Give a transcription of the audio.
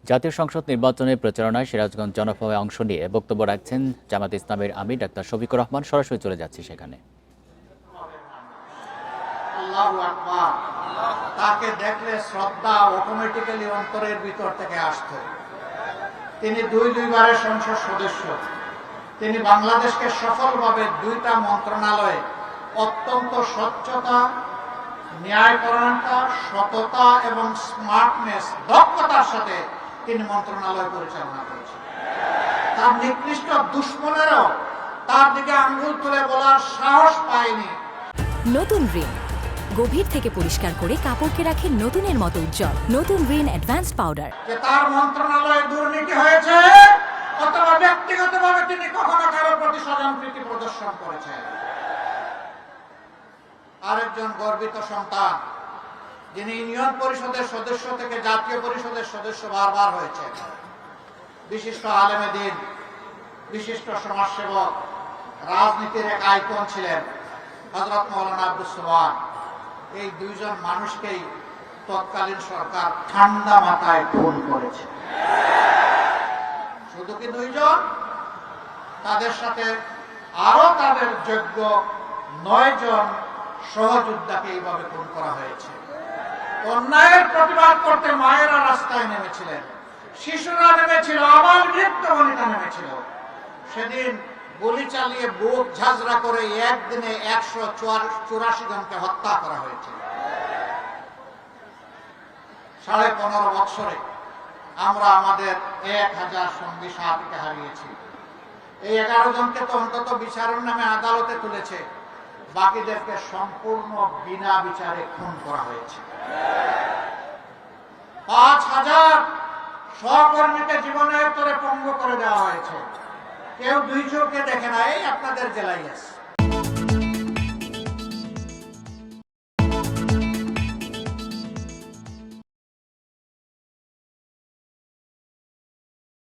জাতীয় সংসদ নির্বাচনে প্রচারণায় সিরাজগঞ্জ জনসভায় অংশ নিয়ে বক্তব্য রাখছেন জামাত ইসলামের আমির ডাক্তার শফিকুর রহমান। সরাসরি চলে যাচ্ছি সেখানে। আল্লাহু আকবার, তাকে দেখলে শ্রদ্ধা অটোমেটিক্যালি অন্তরের ভিতর থেকে আসত। তিনি দুইবারের সংসদ সদস্য। তিনি বাংলাদেশকে সফলভাবে 2টা মন্ত্রণালয়ে অত্যন্ত স্বচ্ছতা, ন্যায়পরায়ণতা, সততা এবং স্মার্টনেস, দক্ষতার সাথে তিনি মন্ত্রণালয় পরিচালনা করেছেন। তার নিকৃষ্ট দুশ্মনেরও তার দিকে আঙ্গুল তুলে বলার সাহস পায়নি। নতুন রিন গভীর থেকে পরিষ্কার করে কাপড়কে রাখে নতুনের মতো উজ্জ্বল। নতুন রিন অ্যাডভান্সড পাউডার। যে তার মন্ত্রণালয়ে দুর্নীতি হয়েছে অথবা ব্যক্তিগতভাবে তিনি কখনো কারোর প্রতি স্বজনপ্রীতি প্রদর্শন করেছেন। আরেকজন গর্বিত সন্তান, যিনি ইউনিয়ন পরিষদের সদস্য থেকে জাতীয় পরিষদের সদস্য বারবার হয়েছেন, বিশিষ্ট আলেমে দ্বীন, বিশিষ্ট সমাজসেবক, রাজনীতির এক আইকন ছিলেন হযরত মাওলানা আব্দুস সোবহান। এই 2জন মানুষকেই তৎকালীন সরকার ঠান্ডা মাথায় খুন করেছে। শুধু কি 2জন, তাদের সাথে আরো তাদের যোগ্য 9 জন সহযোদ্ধাকে এইভাবে খুন করা হয়েছে। অন্যায়ের প্রতিবাদ করতে মায়েরা রাস্তায় নেমেছিলেন, শিশুরা নেমেছিল, আবার বৃদ্ধ বনিতা নেমেছিল। সেদিন গুলি চালিয়ে বুক ঝাঁঝরা করে একদিনে 184 জনকে হত্যা করা হয়েছে। 15.5 বছরে আমরা আমাদের 1000 সঙ্গী সাথীকে হারিয়েছি। এই 11 জনকে তো অন্তত বিচারের নামে আদালতে তুলেছে, বাকিদেরকে সম্পূর্ণ বিনা বিচারে খুন করা হয়েছে। 5000 সহকর্মীকে জীবনের তরে পঙ্গু করে দেওয়া হয়েছে। কেউ 2 চোখে দেখে না। এই আপনাদের জেলায় আছে।